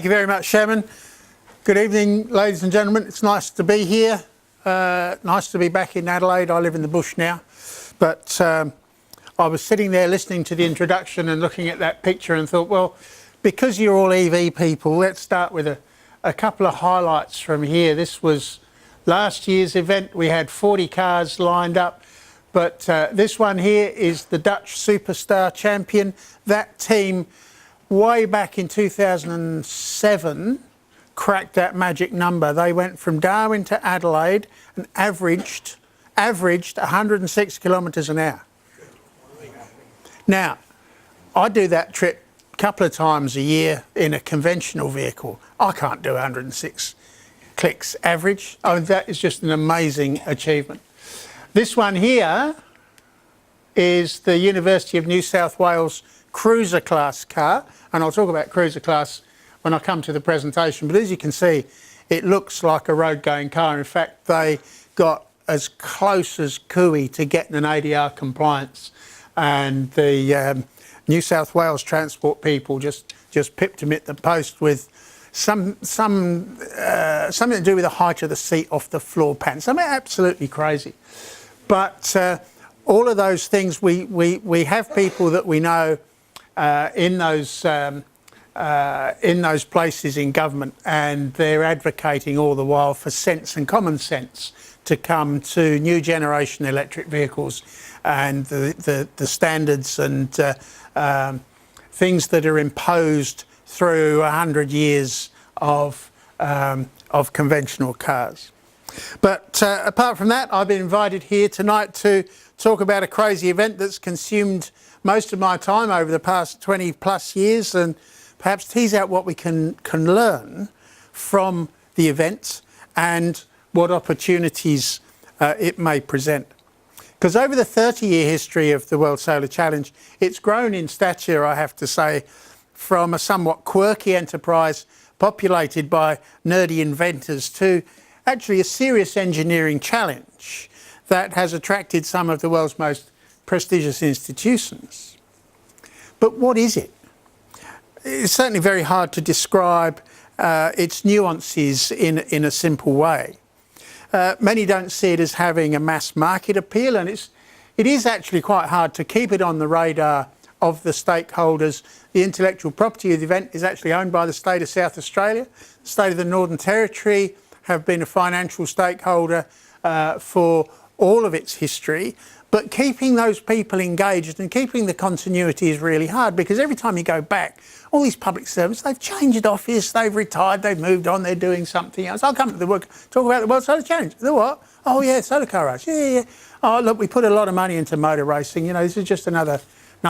Thank you very much, Chairman. Good evening, ladies and gentlemen. It's nice to be here. Nice to be back in Adelaide. I live in the bush now. But I was sitting there listening to the introduction and looking at that picture and thought, well, because you're all EV people, let's start with a couple of highlights from here. This was last year's event. We had 40 cars lined up. But this one here is the Dutch Superstar Champion. That team, way back in 2007, cracked that magic number. They went from Darwin to Adelaide and averaged 106 kilometres an hour. Now, I do that trip a couple of times a year in a conventional vehicle. I can't do 106 clicks average. I mean, that is just an amazing achievement. This one here is the University of New South Wales cruiser class car, and I'll talk about cruiser class when I come to the presentation, but as you can see, it looks like a road going car. In fact, they got as close as cooey to getting an ADR compliance, and the New South Wales transport people just pipped them at the post with something to do with the height of the seat off the floor pan. Something absolutely crazy. But all of those things, we have people that we know in those places in government, and they're advocating all the while for sense and common sense to come to new generation electric vehicles, and the standards and things that are imposed through 100 years of conventional cars. But apart from that, I've been invited here tonight to talk about a crazy event that's consumed most of my time over the past 20 plus years, and perhaps tease out what we can learn from the event and what opportunities it may present. Because over the 30-year history of the World Solar Challenge, it's grown in stature, I have to say, from a somewhat quirky enterprise populated by nerdy inventors to actually a serious engineering challenge that has attracted some of the world's most prestigious institutions. But what is it? It's certainly very hard to describe its nuances in a simple way. Many don't see it as having a mass market appeal, and it is actually quite hard to keep it on the radar of the stakeholders. The intellectual property of the event is actually owned by the state of South Australia. The state of the Northern Territory have been a financial stakeholder for all of its history. But keeping those people engaged and keeping the continuity is really hard, because every time you go back, all these public servants, they've changed office, they've retired, they've moved on, they're doing something else. I'll come to the work, talk about the World Solar Challenge. The what? Oh yeah, solar car race. Yeah. Oh look, we put a lot of money into motor racing. You know, this is just another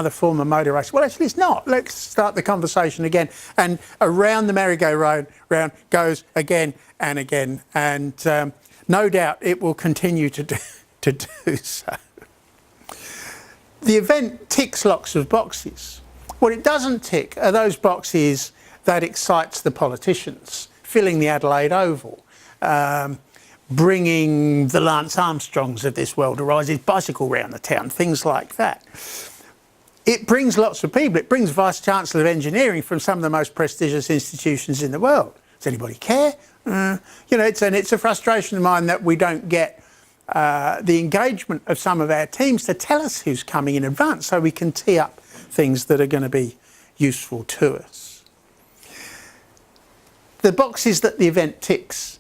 form of motor racing. Well, actually it's not. Let's start the conversation again. And around the merry-go-round goes again and again. And no doubt it will continue to do so. The event ticks lots of boxes. What it doesn't tick are those boxes that excites the politicians, filling the Adelaide Oval, bringing the Lance Armstrongs of this world to ride his bicycle round the town, things like that. It brings lots of people. It brings Vice-Chancellor of Engineering from some of the most prestigious institutions in the world. Does anybody care? You know, it's a frustration of mine that we don't get the engagement of some of our teams to tell us who's coming in advance so we can tee up things that are going to be useful to us. The boxes that the event ticks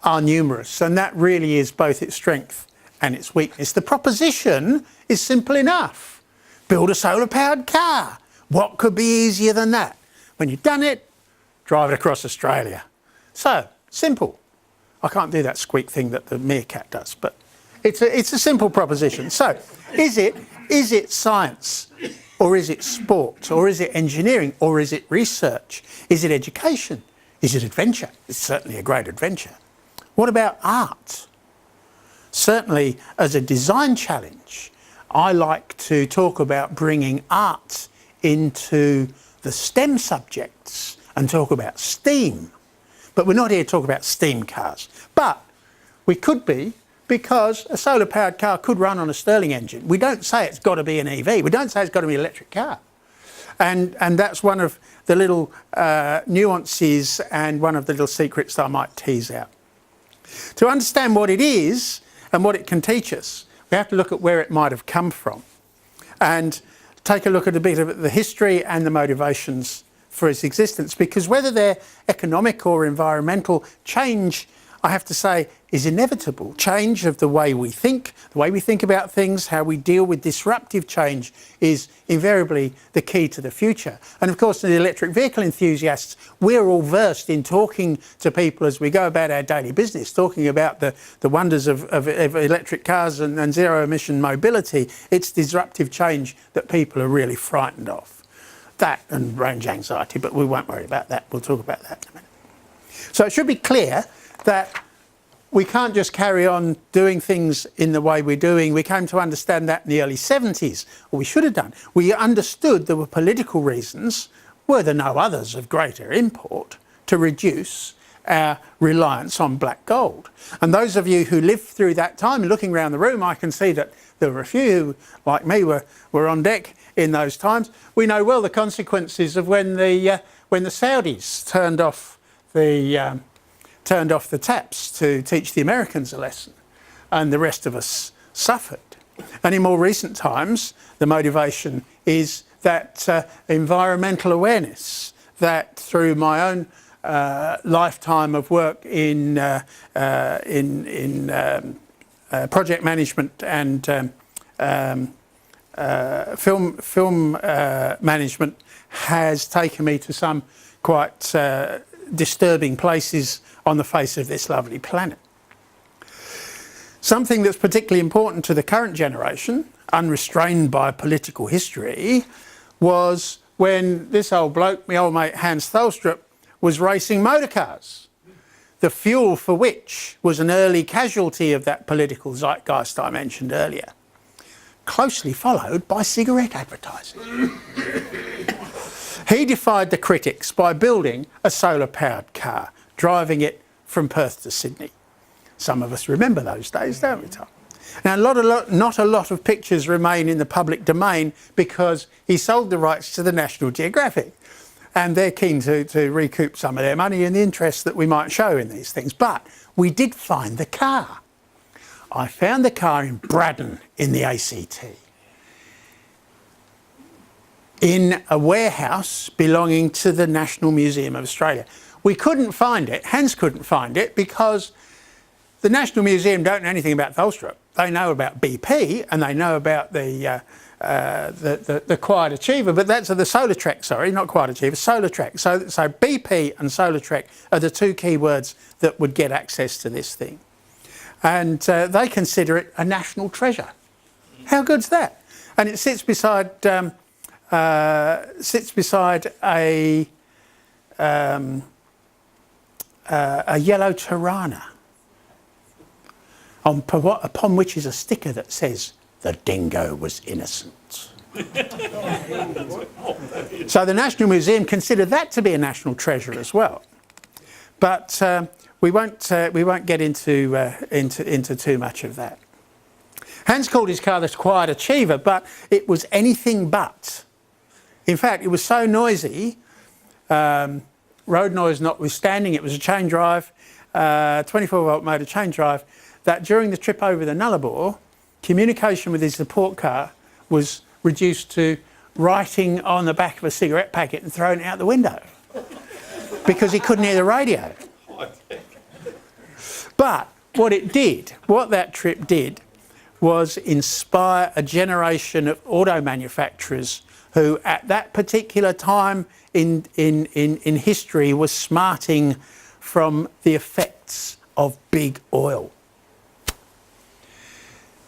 are numerous, and that really is both its strength and its weakness. The proposition is simple enough. Build a solar-powered car. What could be easier than that? When you've done it, drive it across Australia. So, simple. I can't do that squeak thing that the meerkat does, but it's a simple proposition. So, is it science, or is it sport, or is it engineering, or is it research? Is it education? Is it adventure? It's certainly a great adventure. What about art? Certainly, as a design challenge, I like to talk about bringing art into the STEM subjects and talk about STEAM. But we're not here to talk about steam cars. But we could be, because a solar-powered car could run on a Stirling engine. We don't say it's got to be an EV. We don't say it's got to be an electric car. And that's one of the little nuances and one of the little secrets that I might tease out. To understand what it is and what it can teach us, we have to look at where it might have come from and take a look at a bit of the history and the motivations for its existence, because whether they're economic or environmental, change, I have to say, is inevitable. Change of the way we think about things, how we deal with disruptive change is invariably the key to the future. And of course, the electric vehicle enthusiasts, we're all versed in talking to people as we go about our daily business, talking about the wonders of electric cars and zero emission mobility. It's disruptive change that people are really frightened of. That and range anxiety, but we won't worry about that. We'll talk about that in a minute. So it should be clear that we can't just carry on doing things in the way we're doing. We came to understand that in the early 70s, or we should have done. We understood there were political reasons, were there no others of greater import, to reduce our reliance on black gold. And those of you who lived through that time, looking around the room, I can see that there were a few who, like me, were on deck in those times. We know well the consequences of when the Saudis turned off the taps to teach the Americans a lesson, and the rest of us suffered. And in more recent times, the motivation is that environmental awareness, that through my own lifetime of work in project management and film management has taken me to some quite disturbing places on the face of this lovely planet. Something that's particularly important to the current generation, unrestrained by political history, was when this old bloke, my old mate Hans Thelstrup, was racing motorcars, the fuel for which was an early casualty of that political zeitgeist I mentioned earlier, closely followed by cigarette advertising. He defied the critics by building a solar-powered car, driving it from Perth to Sydney. Some of us remember those days, don't we, Tom? Now, not a lot of pictures remain in the public domain because he sold the rights to the National Geographic, and they're keen to recoup some of their money in the interest that we might show in these things. But we did find the car. I found the car in Braddon in the ACT, in a warehouse belonging to the National Museum of Australia. We couldn't find it, Hans couldn't find it, because the National Museum don't know anything about Thelstrup. They know about BP and they know about the Quiet Achiever, but that's the Solar Trek, sorry, not Quiet Achiever, Solar Trek. So BP and Solar Trek are the two key words that would get access to this thing. And they consider it a national treasure. How good's that? And it sits beside a yellow Tirana, upon which is a sticker that says, "The dingo was innocent." So the National Museum considered that to be a national treasure as well. But we won't get into too much of that. Hans called his car the Quiet Achiever, but it was anything but. In fact, it was so noisy, road noise notwithstanding, it was a chain drive, 24-volt motor chain drive, that during the trip over the Nullarbor, communication with his support car was reduced to writing on the back of a cigarette packet and throwing it out the window because he couldn't hear the radio. But what that trip did was inspire a generation of auto manufacturers who at that particular time in history was smarting from the effects of big oil.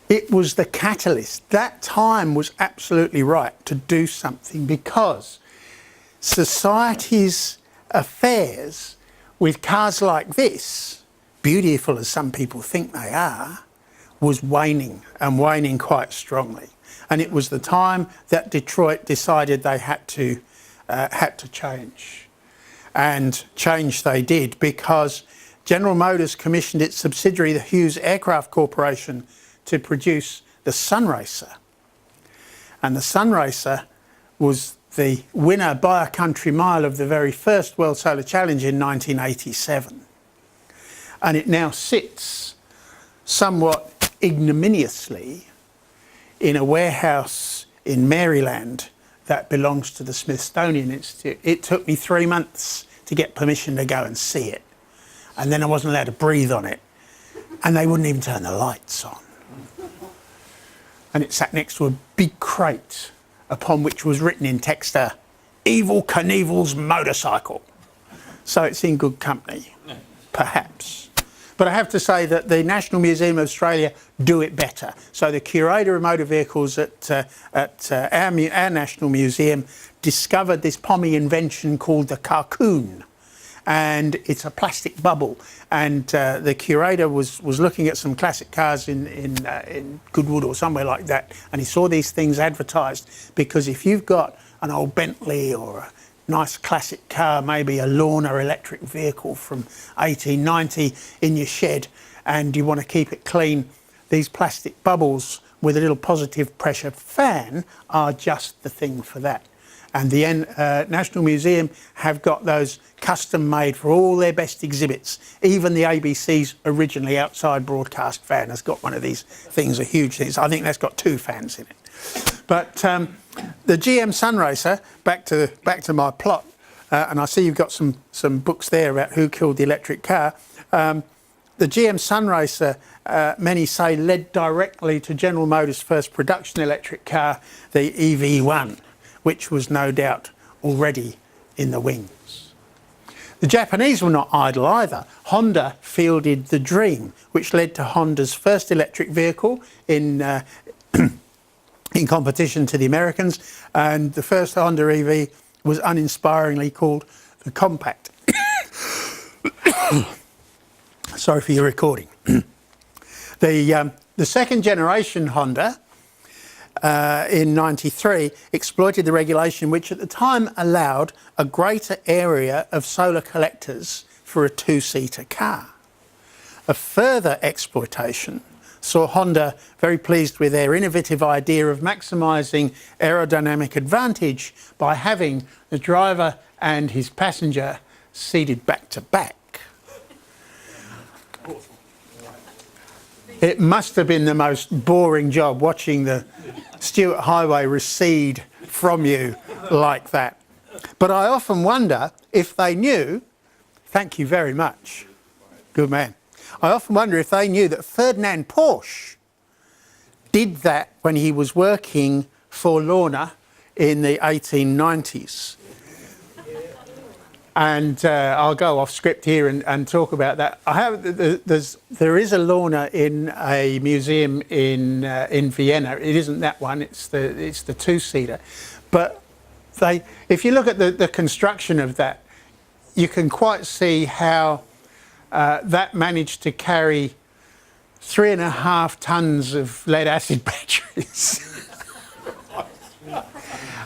It was the catalyst. That time was absolutely right to do something, because society's affairs with cars like this, beautiful as some people think they are, was waning, and waning quite strongly. And it was the time that Detroit decided they had to change. And change they did, because General Motors commissioned its subsidiary, the Hughes Aircraft Corporation, to produce the Sunracer. And the Sunracer was the winner by a country mile of the very first World Solar Challenge in 1987. And it now sits somewhat ignominiously in a warehouse in Maryland that belongs to the Smithsonian Institute. It took me 3 months to get permission to go and see it. And then I wasn't allowed to breathe on it. And they wouldn't even turn the lights on. And it sat next to a big crate upon which was written in texter, "Evel Knievel's motorcycle." So it's in good company, perhaps. But I have to say that the National Museum of Australia do it better. So the curator of motor vehicles at our National Museum discovered this Pommy invention called the Carcoon. And it's a plastic bubble. And the curator was looking at some classic cars in Goodwood or somewhere like that. And he saw these things advertised, because if you've got an old Bentley or a nice classic car, maybe a Lorna electric vehicle from 1890 in your shed, and you want to keep it clean, these plastic bubbles with a little positive pressure fan are just the thing for that. And the National Museum have got those custom made for all their best exhibits. Even the ABC's originally outside broadcast fan has got one of these things, a huge thing. I think that's got 2 fans in it. But the GM Sunracer, back to my plot, and I see you've got some books there about who killed the electric car. The GM Sunracer, many say, led directly to General Motors' first production electric car, the EV1, which was no doubt already in the wings. The Japanese were not idle either. Honda fielded the Dream, which led to Honda's first electric vehicle in competition to the Americans, and the first Honda EV was uninspiringly called the Compact. Sorry for your recording. The second generation Honda in '93 exploited the regulation which at the time allowed a greater area of solar collectors for a 2-seater car. A further exploitation saw Honda very pleased with their innovative idea of maximising aerodynamic advantage by having the driver and his passenger seated back to back. It must have been the most boring job watching the Stuart Highway recede from you like that. But I often wonder if they knew, thank you very much, good man. I often wonder if they knew that Ferdinand Porsche did that when he was working for Lorna in the 1890s. And I'll go off script here and talk about that. There is a Lorna in a museum in Vienna. It isn't that one. It's the 2-seater. But if you look at the construction of that, you can quite see how that managed to carry 3.5 tons of lead acid batteries.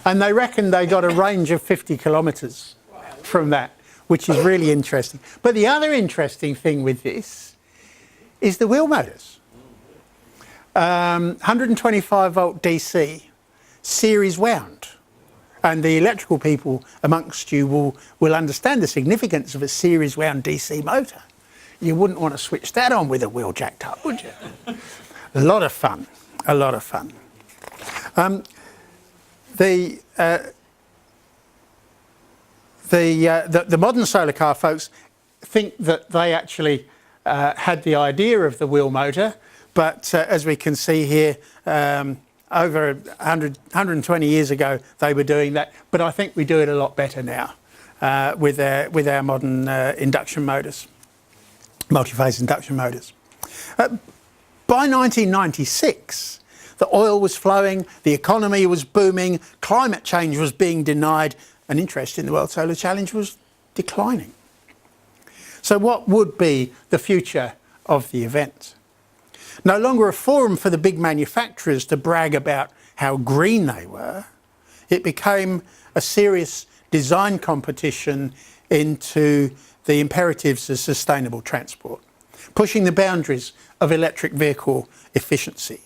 And they reckon they got a range of 50 kilometres from that, which is really interesting. But the other interesting thing with this is the wheel motors. 125 volt DC, series wound. And the electrical people amongst you will understand the significance of a series wound DC motor. You wouldn't want to switch that on with a wheel jacked up, would you? A lot of fun, a lot of fun. The modern solar car folks think that they actually had the idea of the wheel motor, but as we can see here, over 120 years ago they were doing that, but I think we do it a lot better now with our modern induction motors, multi-phase induction motors. By 1996, the oil was flowing, the economy was booming, climate change was being denied, and interest in the World Solar Challenge was declining. So what would be the future of the event? No longer a forum for the big manufacturers to brag about how green they were, it became a serious design competition into the imperatives of sustainable transport, pushing the boundaries of electric vehicle efficiency.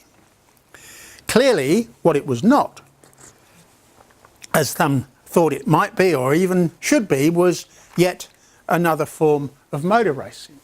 Clearly, what it was not, as some thought it might be or even should be, was yet another form of motor racing.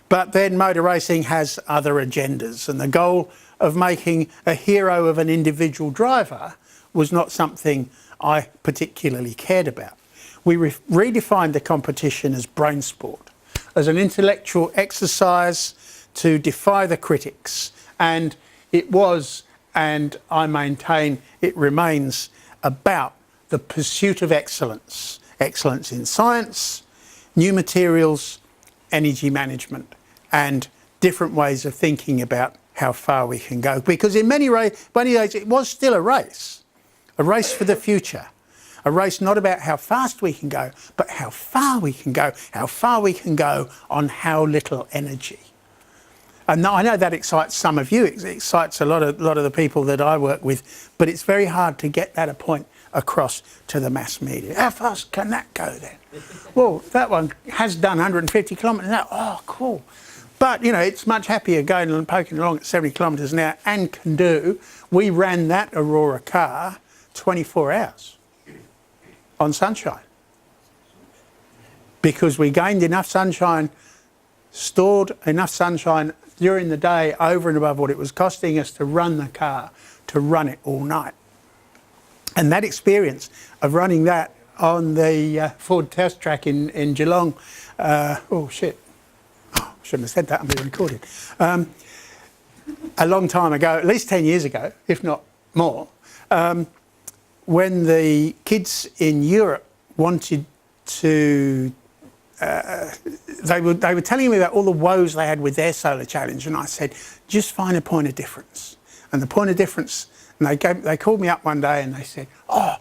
But then motor racing has other agendas, and the goal of making a hero of an individual driver was not something I particularly cared about. We redefined the competition as brain sport, as an intellectual exercise to defy the critics. And it was, and I maintain it remains, about the pursuit of excellence. Excellence in science, new materials, energy management, and different ways of thinking about how far we can go. Because in many ways, it was still a race for the future. A race not about how fast we can go, but how far we can go, on how little energy. And I know that excites some of you, it excites a lot of the people that I work with, but it's very hard to get that point across to the mass media. How fast can that go then? Well, that one has done 150 kilometres an hour. Oh, cool. But, you know, it's much happier going and poking along at 70 kilometres an hour and can do. We ran that Aurora car 24 hours on sunshine, because we gained enough sunshine, stored enough sunshine during the day over and above what it was costing us to run the car, to run it all night. And that experience of running that on the Ford test track in Geelong, shouldn't have said that, I'm being recorded. A long time ago, at least 10 years ago, if not more, when the kids in Europe wanted to, they were telling me about all the woes they had with their solar challenge, and I said, just find a point of difference. And the point of difference, and they called me up one day and they said, oh,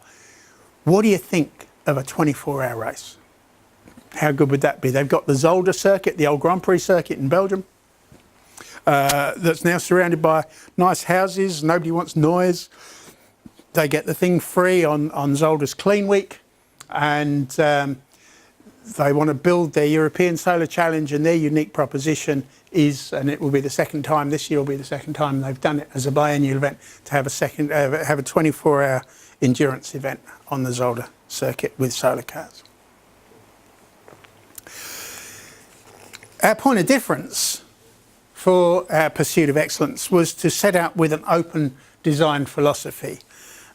what do you think of a 24-hour race? How good would that be? They've got the Zolder circuit, the old Grand Prix circuit in Belgium, that's now surrounded by nice houses. Nobody wants noise. They get the thing free on Zolder's Clean Week, and they want to build their European Solar Challenge, and their unique proposition is, and it will be the second time, this year will be the second time they've done it as a biennial event, to have a 24-hour endurance event on the Zolder circuit with solar cars. Our point of difference for our pursuit of excellence was to set out with an open design philosophy.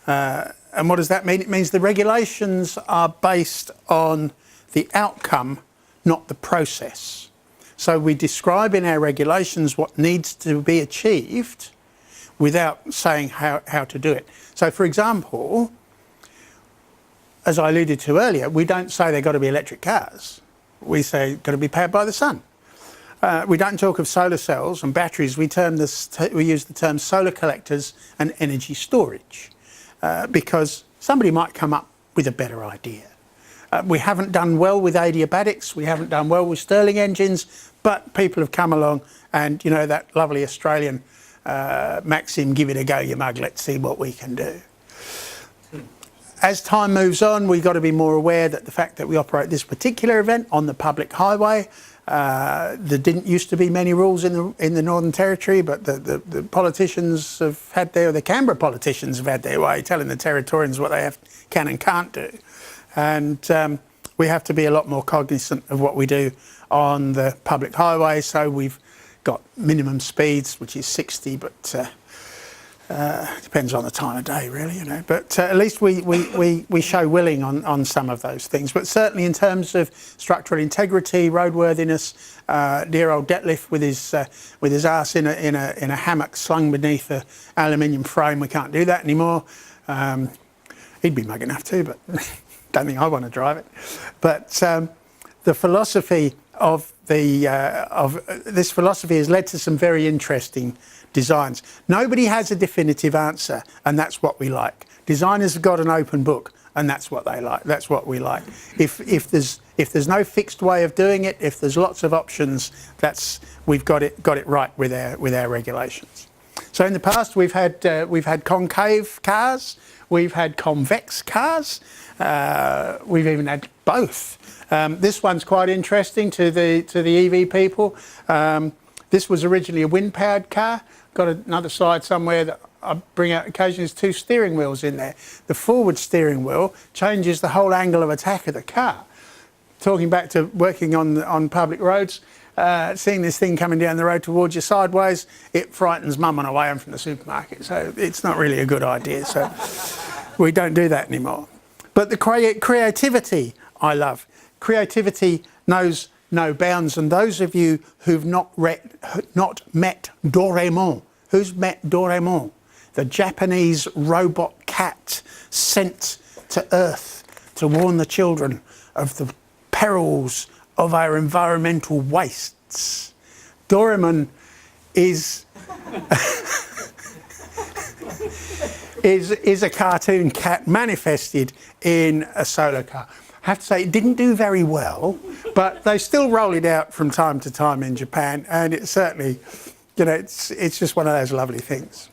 And what does that mean? It means the regulations are based on the outcome, not the process. So we describe in our regulations what needs to be achieved without saying how to do it. So, for example, as I alluded to earlier, we don't say they've got to be electric cars. We say got to be powered by the sun. We don't talk of solar cells and batteries. We use the term solar collectors and energy storage, because somebody might come up with a better idea. We haven't done well with adiabatics. We haven't done well with Stirling engines, but people have come along and, you know, that lovely Australian maxim, give it a go, you mug, let's see what we can do. As time moves on, we've got to be more aware that the fact that we operate this particular event on the public highway, there didn't used to be many rules in the Northern Territory, but the politicians have had the Canberra politicians have had their way, telling the Territorians what they can and can't do. And we have to be a lot more cognizant of what we do on the public highway. So we've got minimum speeds, which is 60, but depends on the time of day, really, you know. But at least we show willing on some of those things. But certainly in terms of structural integrity, roadworthiness, dear old Detlef with his arse in a hammock slung beneath an aluminium frame, we can't do that anymore. He'd be mug enough too, but don't think I want to drive it. But the philosophy of this philosophy has led to some very interesting designs. Nobody has a definitive answer, and that's what we like. Designers have got an open book, and that's what they like. That's what we like. If there's no fixed way of doing it, if there's lots of options, we've got it right with our regulations. So in the past we've had concave cars, we've had convex cars, we've even had both. This one's quite interesting to the EV people. This was originally a wind-powered car. Got another side somewhere that I bring out occasionally. There's 2 steering wheels in there. The forward steering wheel changes the whole angle of attack of the car. Talking back to working on public roads, seeing this thing coming down the road towards you sideways, it frightens mum on her way home from the supermarket. So it's not really a good idea. So we don't do that anymore. But the creativity I love. Creativity knows no bounds. And those of you who've not met Doraemon, who's met Doraemon? The Japanese robot cat sent to Earth to warn the children of the perils of our environmental wastes. Doraemon is is a cartoon cat manifested in a solar car. I have to say it didn't do very well, but they still roll it out from time to time in Japan, and it's certainly, you know, it's just one of those lovely things.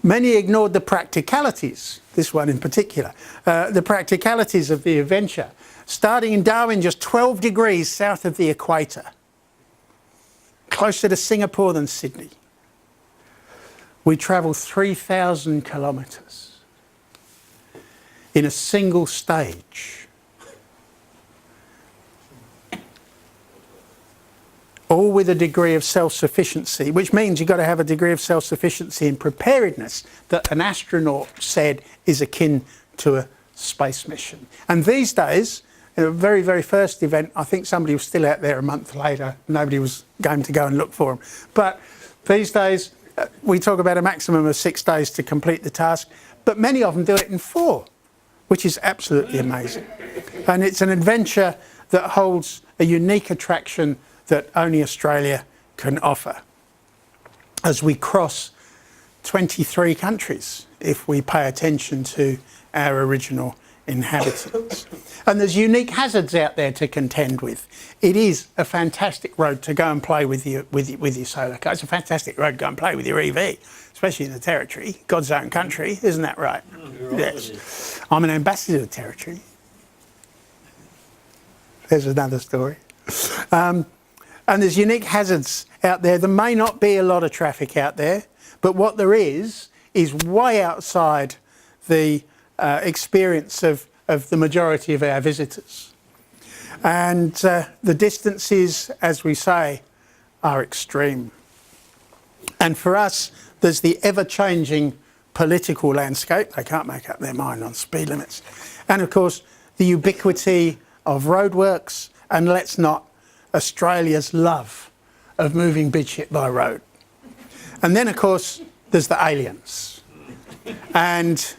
Many ignored the practicalities, this one in particular, the practicalities of the adventure. Starting in Darwin, just 12 degrees south of the equator, closer to Singapore than Sydney. We travel 3,000 kilometres in a single stage. All with a degree of self-sufficiency, which means you've got to have a degree of self-sufficiency and preparedness that an astronaut said is akin to a space mission. And these days, in the very, very first event, I think somebody was still out there a month later. Nobody was going to go and look for them. But these days, we talk about a maximum of 6 days to complete the task, but many of them do it in 4, which is absolutely amazing. And it's an adventure that holds a unique attraction that only Australia can offer. As we cross 23 countries, if we pay attention to our original inhabitants. And there's unique hazards out there to contend with. It is a fantastic road to go and play with your solar car. It's a fantastic road to go and play with your EV, especially in the Territory, God's own country, isn't that right? Right. Yes. I'm an ambassador of the Territory. There's another story. And there's unique hazards out there. There may not be a lot of traffic out there, but what there is way outside the experience of the majority of our visitors. And the distances, as we say, are extreme. And for us, there's the ever-changing political landscape. They can't make up their mind on speed limits. And of course, the ubiquity of roadworks, and let's not, Australia's love of moving big shit by road. And then, of course, there's the aliens. And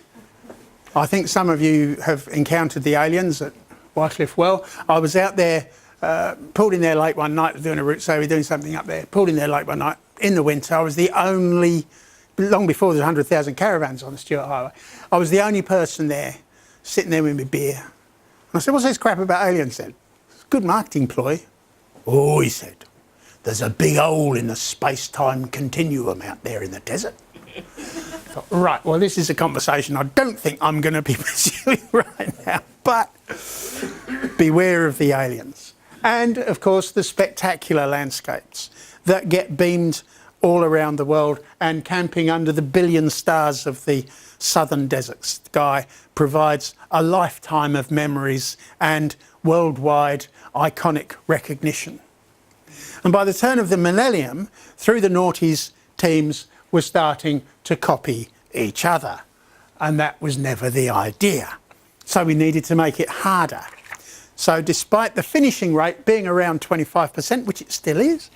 I think some of you have encountered the aliens at Wycliffe Well. I was out there, pulled in there late one night, doing a route survey, doing something up there, pulled in there late one night in the winter. I was the only, long before there's 100,000 caravans on the Stuart Highway, I was the only person there, sitting there with my beer. And I said, what's this crap about aliens then? It's a good marketing ploy. Oh, he said, there's a big hole in the space-time continuum out there in the desert. Thought, right, well, this is a conversation I don't think I'm going to be pursuing right now, but beware of the aliens. And, of course, the spectacular landscapes that get beamed all around the world, and camping under the billion stars of the southern desert sky provides a lifetime of memories and worldwide iconic recognition. And by the turn of the millennium, through the noughties, teams were starting to copy each other. And that was never the idea. So we needed to make it harder. So despite the finishing rate being around 25%, which it still is,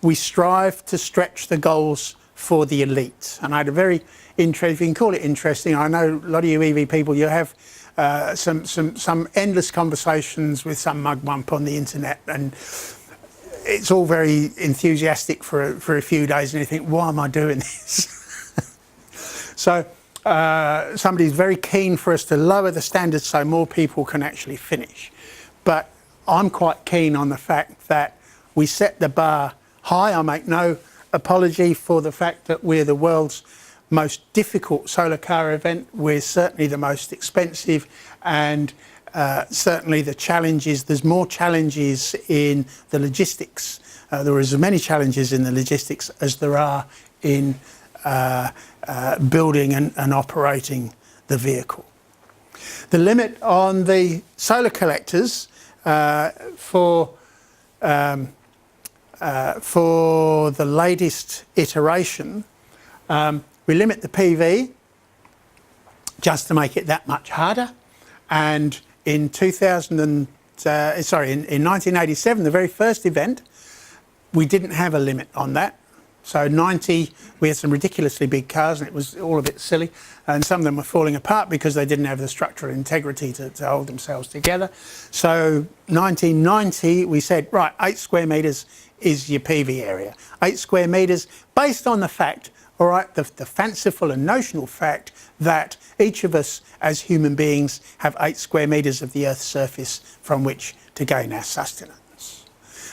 we strive to stretch the goals for the elite. And I had a very interesting, if you can call it interesting, I know a lot of you EV people, you have some endless conversations with some mugwump on the internet, and it's all very enthusiastic for a few days, and you think, why am I doing this? So somebody's very keen for us to lower the standards so more people can actually finish. But I'm quite keen on the fact that we set the bar high. I make no apology for the fact that we're the world's most difficult solar car event. We're certainly the most expensive, and certainly the challenges, there's more challenges in the logistics there are as many challenges in the logistics as there are in building and operating the vehicle. The limit on the solar collectors for the latest iteration, we limit the PV just to make it that much harder. And in 1987, the very first event, we didn't have a limit on that. So 90, we had some ridiculously big cars and it was all a bit silly. And some of them were falling apart because they didn't have the structural integrity to hold themselves together. So 1990, we said, right, 8 square metres is your PV area. 8 square metres based on the fact, all right, the fanciful and notional fact that each of us as human beings have 8 square metres of the Earth's surface from which to gain our sustenance.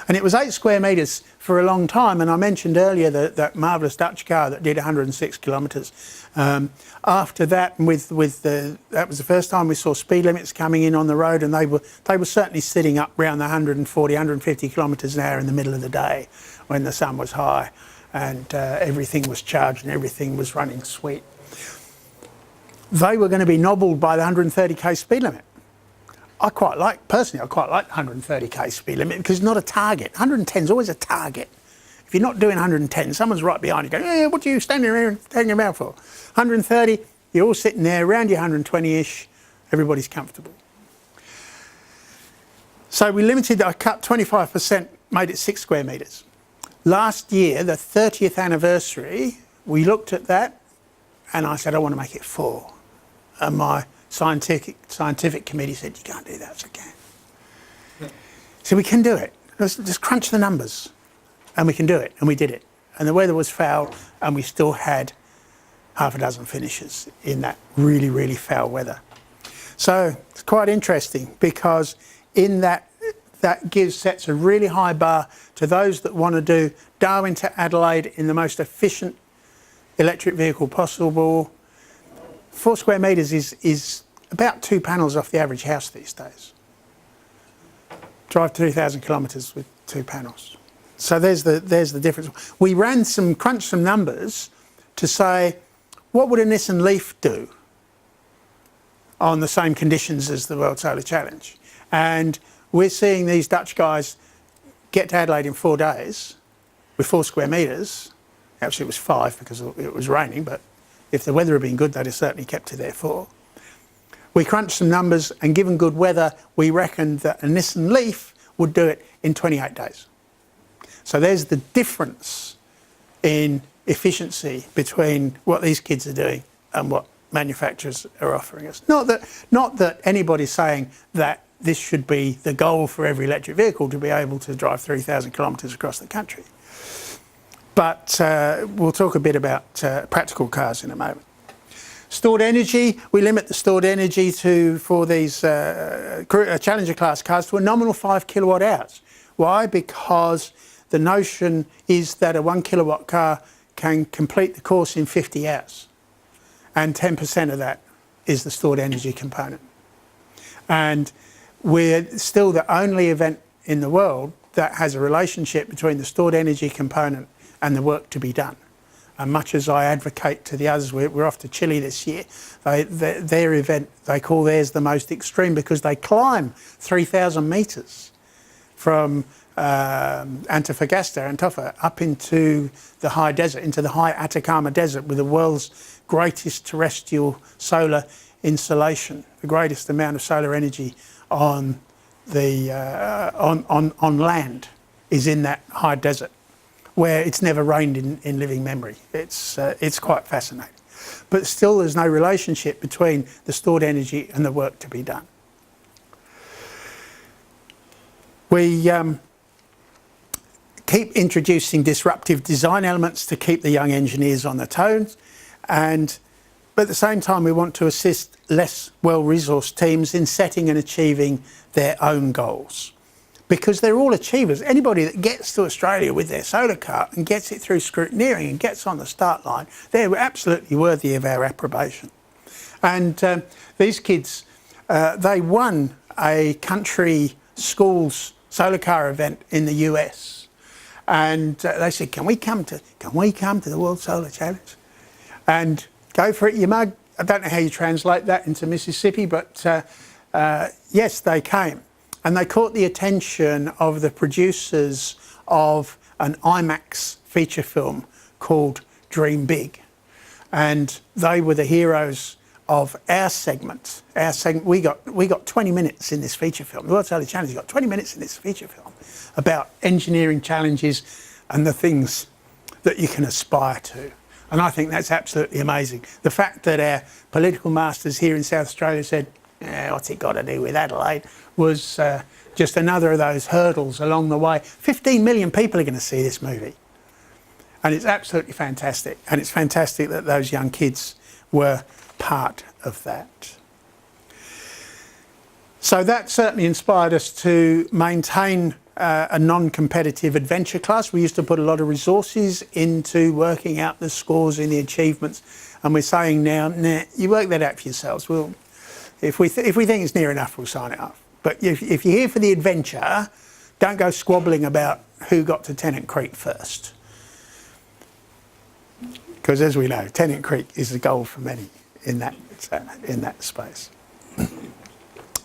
And it was 8 square metres for a long time. And I mentioned earlier that marvellous Dutch car that did 106 kilometres. After that, that was the first time we saw speed limits coming in on the road, and they were certainly sitting up around the 140, 150 kilometres an hour in the middle of the day when the sun was high and everything was charged and everything was running sweet. They were going to be nobbled by the 130k speed limit. Personally, I quite like the 130k speed limit because it's not a target. 110 is always a target. If you're not doing 110, someone's right behind you going, hey, what are you standing there and taking your mouth for? 130, you're all sitting there around your 120-ish, everybody's comfortable. So we limited, I cut 25%, made it 6 square metres. Last year, the 30th anniversary, we looked at that and I said, I want to make it 4. And my scientific committee said, you can't do that. I said, I can. So we can do it. Let's just crunch the numbers and we can do it. And we did it. And the weather was foul and we still had half a dozen finishers in that really, really foul weather. So it's quite interesting because in that sets a really high bar to those that want to do Darwin to Adelaide in the most efficient electric vehicle possible. 4 square metres is about 2 panels off the average house these days. Drive 3,000 kilometres with 2 panels. So there's the difference. We crunched some numbers to say, what would a Nissan Leaf do on the same conditions as the World Solar Challenge? And we're seeing these Dutch guys get to Adelaide in 4 days with 4 square metres. Actually, it was 5 because it was raining, but if the weather had been good, they'd have certainly kept to their 4. We crunched some numbers, and given good weather, we reckoned that a Nissan Leaf would do it in 28 days. So there's the difference in efficiency between what these kids are doing and what manufacturers are offering us. Not that anybody's saying that this should be the goal for every electric vehicle, to be able to drive 3,000 kilometres across the country. But we'll talk a bit about practical cars in a moment. Stored energy, we limit the stored energy for these Challenger class cars to a nominal 5 kilowatt hours. Why? Because the notion is that a 1 kilowatt car can complete the course in 50 hours. And 10% of that is the stored energy component. And we're still the only event in the world that has a relationship between the stored energy component and the work to be done. And much as I advocate to the others, we're off to Chile this year, their event, they call theirs the most extreme because they climb 3,000 metres from Antofagasta, Antofa, up into the high desert, into the high Atacama Desert with the world's greatest terrestrial solar installation, the greatest amount of solar energy on land is in that high desert, where it's never rained in living memory. It's quite fascinating. But still there's no relationship between the stored energy and the work to be done. We keep introducing disruptive design elements to keep the young engineers on their toes, but at the same time we want to assist less well-resourced teams in setting and achieving their own goals. Because they're all achievers. Anybody that gets to Australia with their solar car and gets it through scrutineering and gets on the start line, they're absolutely worthy of our approbation. And these kids, they won a country schools solar car event in the US. And they said, can we come to the World Solar Challenge? And go for it, you mug. I don't know how you translate that into Mississippi, but yes, they came. And they caught the attention of the producers of an IMAX feature film called Dream Big. And they were the heroes of our segment. We got 20 minutes in this feature film. The World Solar Challenge got 20 minutes in this feature film about engineering challenges and the things that you can aspire to. And I think that's absolutely amazing. The fact that our political masters here in South Australia said, what's it got to do with Adelaide, was just another of those hurdles along the way. 15 million people are going to see this movie. And it's absolutely fantastic. And it's fantastic that those young kids were part of that. So that certainly inspired us to maintain a non-competitive adventure class. We used to put a lot of resources into working out the scores and the achievements. And we're saying now, nah, you work that out for yourselves. If we think it's near enough, we'll sign it up. But if you're here for the adventure, don't go squabbling about who got to Tennant Creek first. Because as we know, Tennant Creek is the goal for many in that space.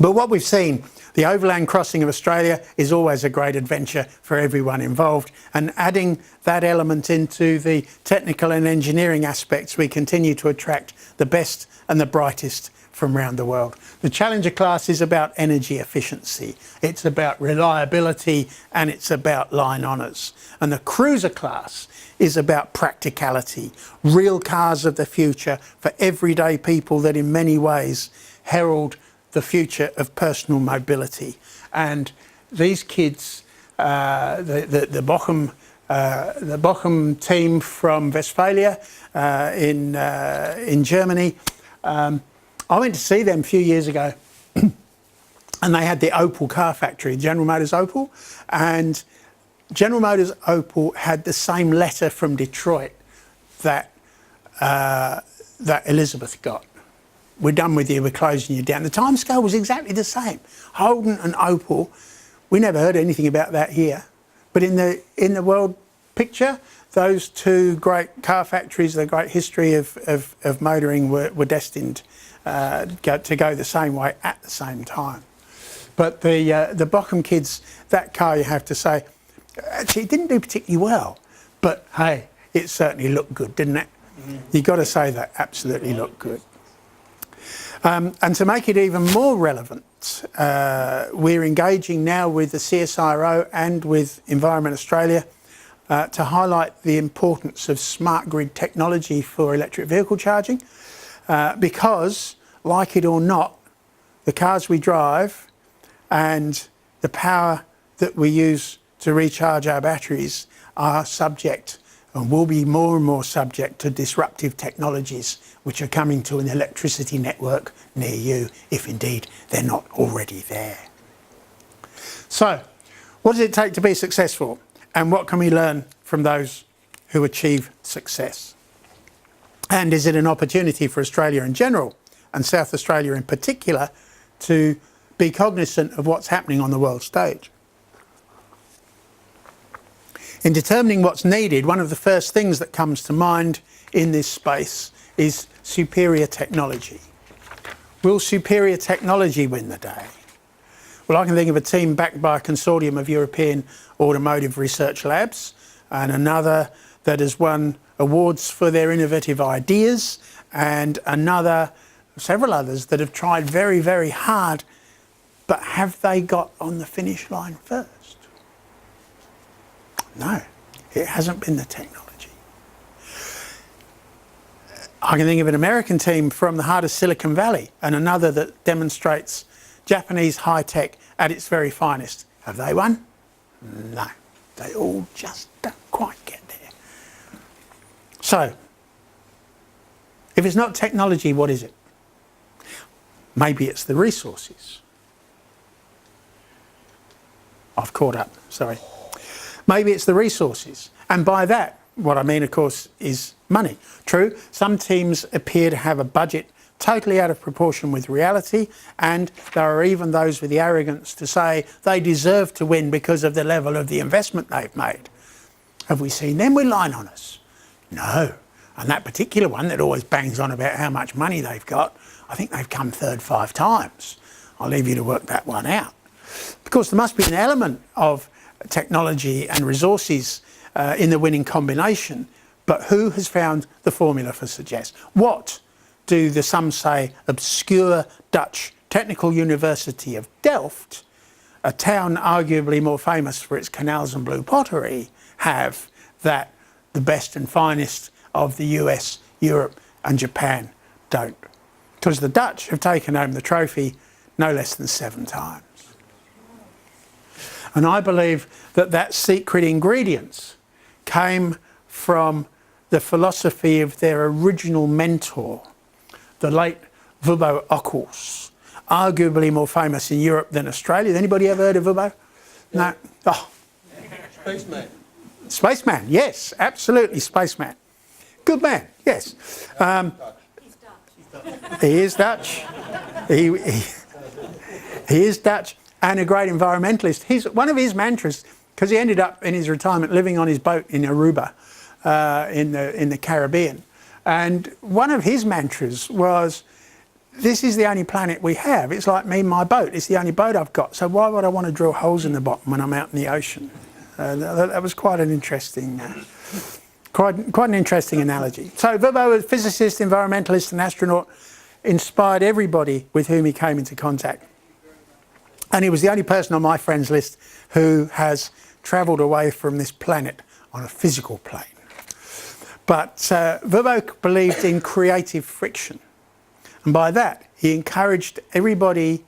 But what we've seen, the overland crossing of Australia is always a great adventure for everyone involved. And adding that element into the technical and engineering aspects, we continue to attract the best and the brightest from around the world. The Challenger class is about energy efficiency, it's about reliability, and it's about line honours. And the Cruiser class is about practicality, real cars of the future for everyday people that in many ways herald the future of personal mobility. And these kids, the Bochum team from Westphalia in Germany, I went to see them a few years ago and they had the Opel car factory, General Motors Opel, and General Motors Opel had the same letter from Detroit that Elizabeth got. We're done with you, we're closing you down. The timescale was exactly the same. Holden and Opel, we never heard anything about that here. But in the world picture, those two great car factories, the great history of motoring were destined to go the same way at the same time. But the Bochum kids, that car, you have to say, actually it didn't do particularly well. But hey, it certainly looked good, didn't it? You've got to say that absolutely looked good. And to make it even more relevant, we're engaging now with the CSIRO and with Environment Australia to highlight the importance of smart grid technology for electric vehicle charging, because, like it or not, the cars we drive and the power that we use to recharge our batteries are subject and will be more and more subject to disruptive technologies which are coming to an electricity network near you, if indeed they're not already there. So, what does it take to be successful? And what can we learn from those who achieve success? And is it an opportunity for Australia in general, and South Australia in particular, to be cognizant of what's happening on the world stage? In determining what's needed, one of the first things that comes to mind in this space is superior technology. Will superior technology win the day? Well, I can think of a team backed by a consortium of European automotive research labs, and another that has won awards for their innovative ideas, and several others that have tried very, very hard, but have they got on the finish line first? No, it hasn't been the technology. I can think of an American team from the heart of Silicon Valley and another that demonstrates Japanese high-tech at its very finest. Have they won? No, they all just don't quite get there. So, if it's not technology, what is it? Maybe it's the resources. I've caught up, sorry. Maybe it's the resources. And by that, what I mean, of course, is money. True, some teams appear to have a budget totally out of proportion with reality, and there are even those with the arrogance to say they deserve to win because of the level of the investment they've made. Have we seen them with line honours? No. And that particular one that always bangs on about how much money they've got, I think they've come third 5 times. I'll leave you to work that one out. Because there must be an element of technology and resources in the winning combination, but who has found the formula for success? What do the, some say, obscure Dutch Technical University of Delft, a town arguably more famous for its canals and blue pottery, have that the best and finest of the US, Europe and Japan don't? Because the Dutch have taken home the trophy no less than 7 times. And I believe that that secret ingredient came from the philosophy of their original mentor, the late Wubbo Ockels, arguably more famous in Europe than Australia. Anybody ever heard of Wubbo? No. Oh. Spaceman. Spaceman, yes, absolutely, spaceman. Good man, yes. He is Dutch. He is Dutch and a great environmentalist. One of his mantras, because he ended up in his retirement living on his boat in Aruba, in the Caribbean, and one of his mantras was, "This is the only planet we have. It's like me and my boat. It's the only boat I've got. So why would I want to drill holes in the bottom when I'm out in the ocean?" That was quite an interesting, quite an interesting analogy. So Wubbo, a physicist, environmentalist, and astronaut, inspired everybody with whom he came into contact. And he was the only person on my friends list who has travelled away from this planet on a physical plane. But Wubbo believed in creative friction. And by that, he encouraged everybody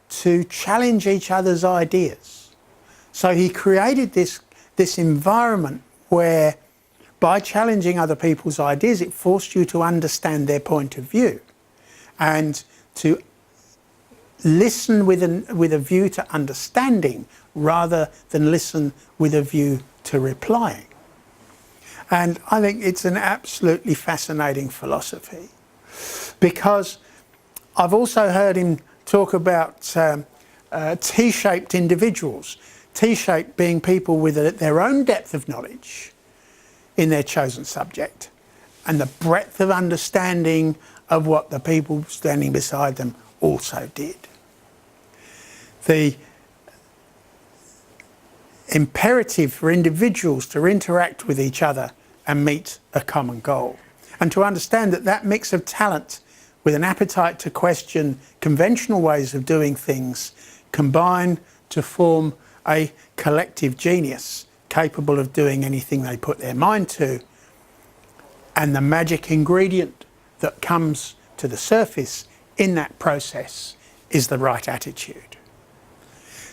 to challenge each other's ideas. So he created this environment where, by challenging other people's ideas, it forced you to understand their point of view and to listen with a view to understanding rather than listen with a view to replying. And I think it's an absolutely fascinating philosophy, because I've also heard him talk about T-shaped individuals, T-shaped being people with their own depth of knowledge in their chosen subject and the breadth of understanding of what the people standing beside them also did. The imperative for individuals to interact with each other and meet a common goal, and to understand that that mix of talent with an appetite to question conventional ways of doing things combine to form a collective genius capable of doing anything they put their mind to. And the magic ingredient that comes to the surface in that process is the right attitude.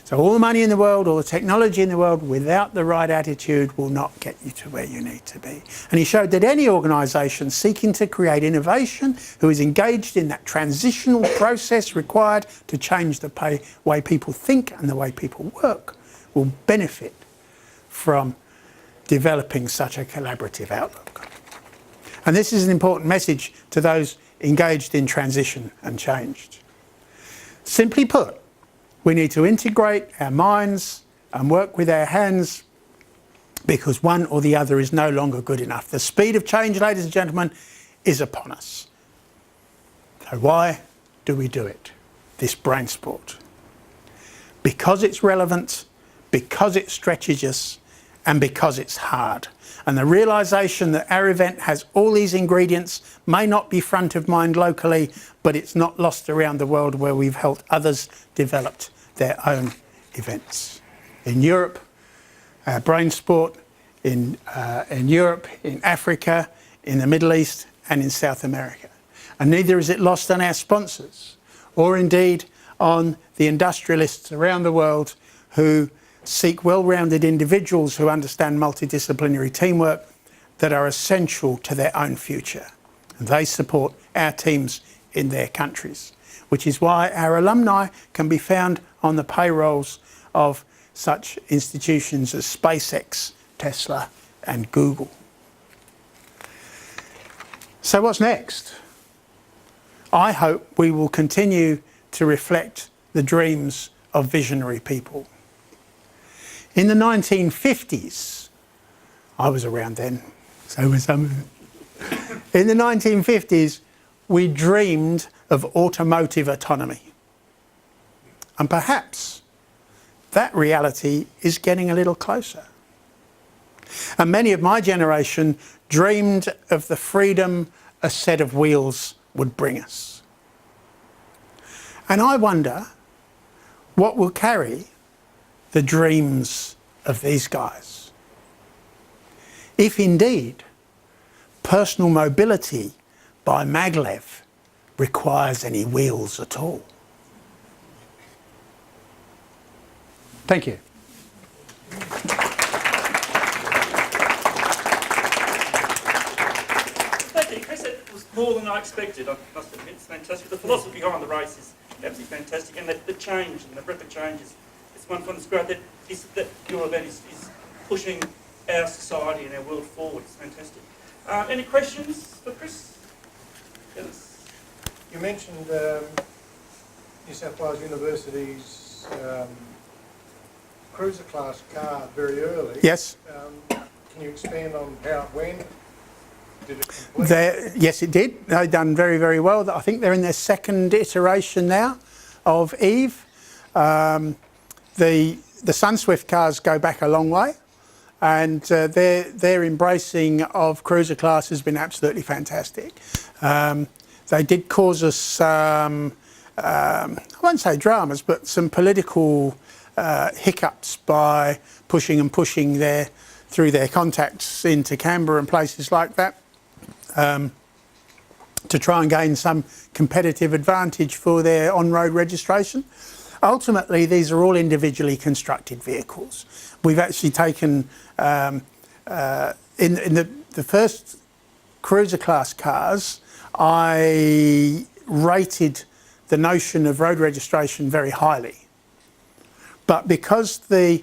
So all the money in the world, all the technology in the world, without the right attitude will not get you to where you need to be. And he showed that any organisation seeking to create innovation, who is engaged in that transitional process required to change the way people think and the way people work, will benefit from developing such a collaborative outlook. And this is an important message to those engaged in transition and change. Simply put, we need to integrate our minds and work with our hands, because one or the other is no longer good enough. The speed of change, ladies and gentlemen, is upon us. So why do we do it, this brain sport? Because it's relevant, because it stretches us, and because it's hard. And the realisation that our event has all these ingredients may not be front of mind locally, but it's not lost around the world where we've helped others develop their own events. In Europe, brain sport, in Europe, in Africa, in the Middle East and in South America. And neither is it lost on our sponsors, or indeed on the industrialists around the world who seek well-rounded individuals who understand multidisciplinary teamwork that are essential to their own future. And they support our teams in their countries, which is why our alumni can be found on the payrolls of such institutions as SpaceX, Tesla and Google. So what's next? I hope we will continue to reflect the dreams of visionary people. In the 1950s, I was around then, so were some of it. In the 1950s, we dreamed of automotive autonomy. And perhaps that reality is getting a little closer. And many of my generation dreamed of the freedom a set of wheels would bring us. And I wonder what will carry the dreams of these guys. If indeed personal mobility by maglev requires any wheels at all. Thank you. Thank you, Chris. It was more than I expected, I must admit. It's fantastic. The philosophy behind the race is absolutely fantastic, and the change and the breadth of change is one from this growth that your event is pushing our society and our world forward. It's fantastic. Any questions for Chris? Yes. You mentioned New South Wales University's cruiser class car very early. Yes. Can you expand on how it went? Did it complete? Yes, it did. They've done very, very well. I think they're in their second iteration now of AEVA. The SunSwift cars go back a long way, and their embracing of cruiser class has been absolutely fantastic. They did cause us, I won't say dramas, but some political hiccups by pushing through their contacts into Canberra and places like that to try and gain some competitive advantage for their on-road registration. Ultimately, these are all individually constructed vehicles. We've actually taken, in the first cruiser class cars, I rated the notion of road registration very highly. But because the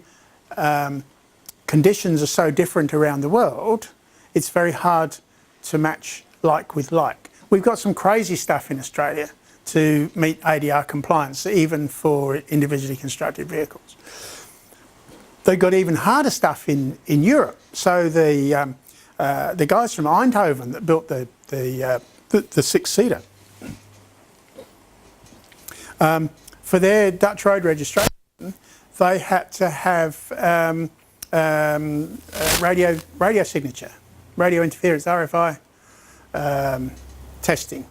conditions are so different around the world, it's very hard to match like with like. We've got some crazy stuff in Australia to meet ADR compliance, even for individually constructed vehicles. They've got even harder stuff in Europe. So the guys from Eindhoven that built the six-seater, for their Dutch road registration, they had to have radio signature, radio interference, RFI testing.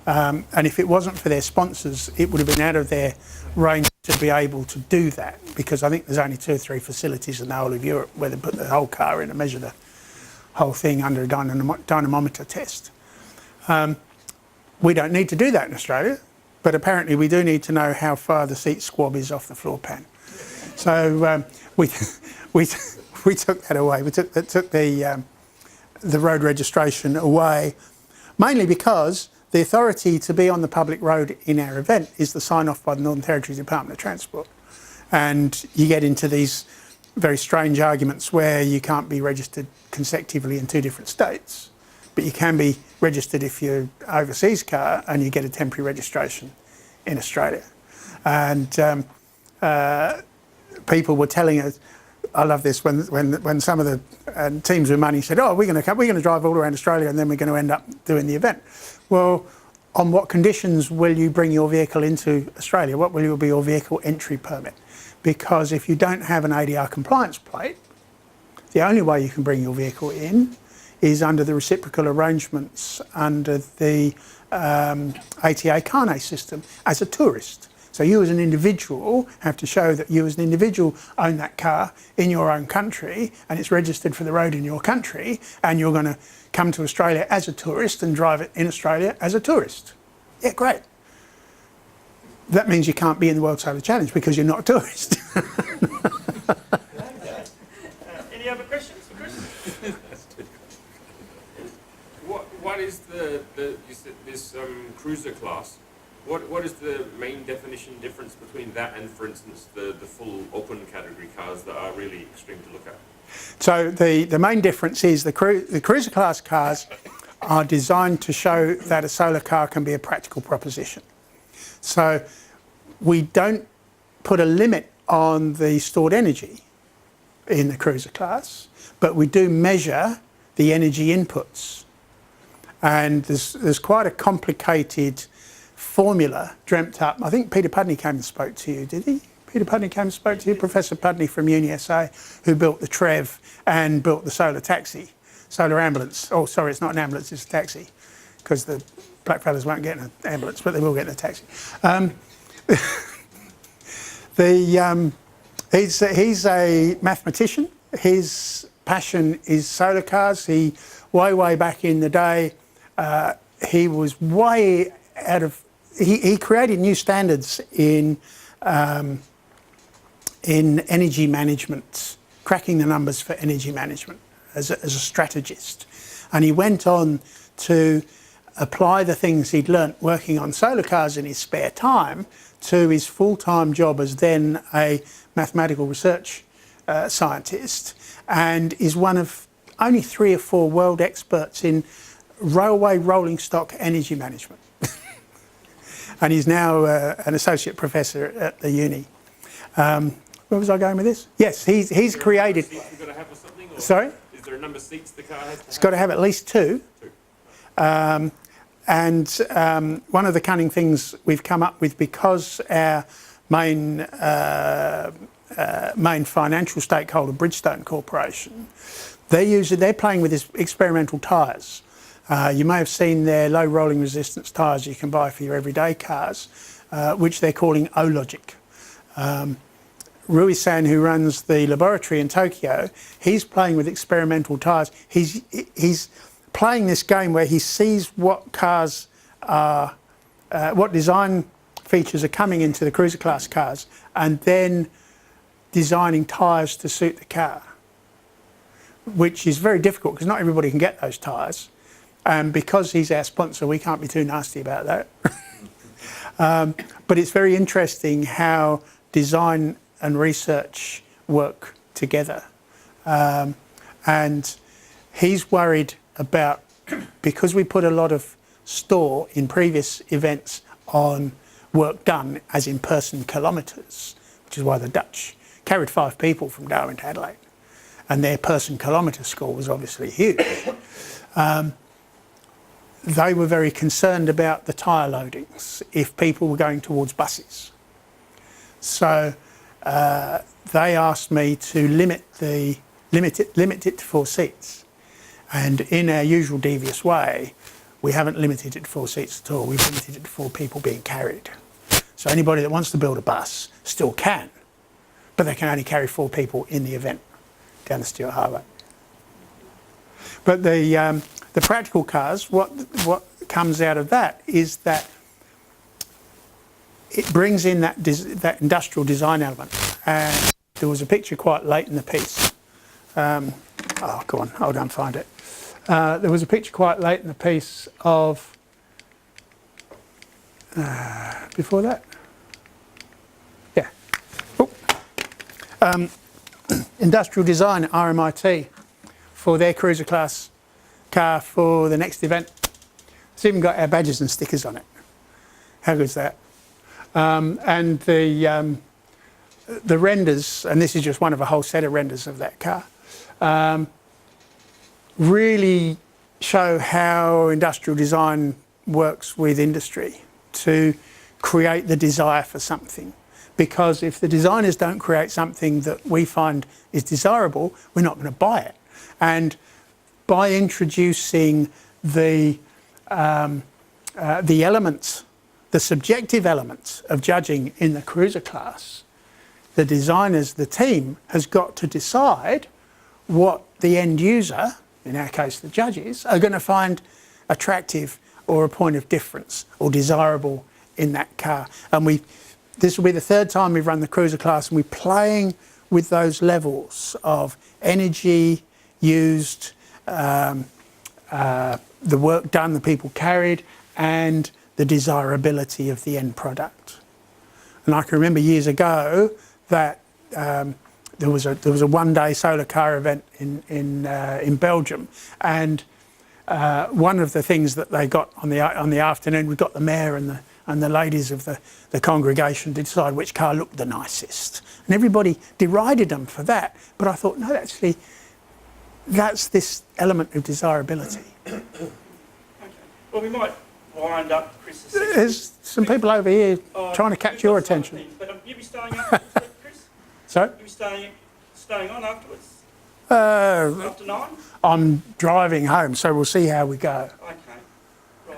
And if it wasn't for their sponsors, it would have been out of their range to be able to do that, because I think there's only 2 or 3 facilities in the whole of Europe where they put the whole car in and measure the whole thing under a dynamometer test. We don't need to do that in Australia, but apparently we do need to know how far the seat squab is off the floor pan. So we took that away. We took the road registration away, mainly because the authority to be on the public road in our event is the sign-off by the Northern Territory Department of Transport. And you get into these very strange arguments where you can't be registered consecutively in 2 different states, but you can be registered if you're an overseas car and you get a temporary registration in Australia. And people were telling us, I love this, when some of the teams with money said, "Oh, we're going to drive all around Australia and then we're going to end up doing the event." Well, on what conditions will you bring your vehicle into Australia? What will be your vehicle entry permit? Because if you don't have an ADR compliance plate, the only way you can bring your vehicle in is under the reciprocal arrangements under the ATA Carnet system as a tourist. So you as an individual have to show that you as an individual own that car in your own country and it's registered for the road in your country, and you're going to come to Australia as a tourist and drive it in Australia as a tourist. Yeah, great. That means you can't be in the World Solar Challenge because you're not a tourist. Any other questions for Chris? What is you said this cruiser class? What is the main definition difference between that and, for instance, the full open category cars that are really extreme to look at? So the main difference is the cruiser class cars are designed to show that a solar car can be a practical proposition. So we don't put a limit on the stored energy. in the cruiser class, but we do measure the energy inputs. And there's quite a complicated formula dreamt up. I think Peter Pudney came and spoke to you, did he? Peter Pudney came and spoke to you, Professor Pudney from UniSA, who built the TREV and built the solar taxi, solar ambulance. Oh, sorry, it's not an ambulance, it's a taxi, because the blackfellas won't get in an ambulance, but they will get in a taxi. He's a mathematician. His passion is solar cars. He, way back in the day, he was way out of... He created new standards in energy management, cracking the numbers for energy management as a strategist. And he went on to apply the things he'd learnt working on solar cars in his spare time to his full-time job as then a mathematical research scientist, and is one of only 3 or 4 world experts in railway rolling stock energy management. And he's now an associate professor at the uni. Where was I going with this? Yes, he's created... You've got to have or something, or sorry? Is there a number of seats the car has to have? It's got to have at least 2. One of the cunning things we've come up with, because our main financial stakeholder, Bridgestone Corporation, they're playing with this experimental tyres. You may have seen their low rolling resistance tyres you can buy for your everyday cars, which they're calling O-Logic. Rui-san, who runs the laboratory in Tokyo, he's playing with experimental tyres. He's playing this game where he sees what cars are, what design features are coming into the cruiser class cars, and then designing tyres to suit the car, which is very difficult because not everybody can get those tyres. And because he's our sponsor, we can't be too nasty about that. But it's very interesting how design and research work together. And he's worried about, because we put a lot of store in previous events on work done as in person kilometres, which is why the Dutch carried 5 people from Darwin to Adelaide, and their person kilometre score was obviously huge. They were very concerned about the tyre loadings if people were going towards buses. So they asked me to limit it to 4 seats. And in our usual devious way, we haven't limited it to 4 seats at all. We've limited it to 4 people being carried. So anybody that wants to build a bus still can, but they can only carry 4 people in the event down the Stewart Highway. But the practical cars, what comes out of that is that it brings in that industrial design element. And there was a picture quite late in the piece. Oh, go on, hold on, find it. There was a picture quite late in the piece of, before that? Yeah. Oh. Industrial design at RMIT for their cruiser class car for the next event. It's even got our badges and stickers on it. How good is that? And the renders, and this is just one of a whole set of renders of that car, really show how industrial design works with industry to create the desire for something. Because if the designers don't create something that we find is desirable, we're not going to buy it. And by introducing the elements, the subjective elements of judging in the cruiser class, the designers, the team, has got to decide what the end user, in our case the judges, are going to find attractive or a point of difference or desirable in that car. And this will be the 3rd time we've run the cruiser class, and we're playing with those levels of energy used, the work done, the people carried, and the desirability of the end product. And I can remember years ago that there was a 1-day solar car event in Belgium, and one of the things that they got on the afternoon, we got the mayor and and the ladies of the congregation to decide which car looked the nicest. And everybody derided them for that. But I thought, no, actually, that's this element of desirability. Okay. Well, we might wind up Chris's There's some people over here trying to catch your attention. But you'll be staying afterwards, Chris? So, You'll be staying on afterwards? uh, After 9? I'm driving home, so we'll see how we go. Okay. Right.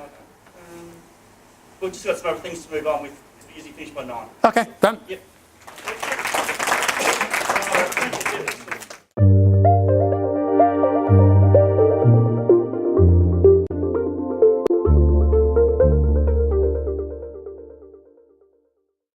We've just got some other things to move on with. Because we usually finish by 9. Okay, done. Yep.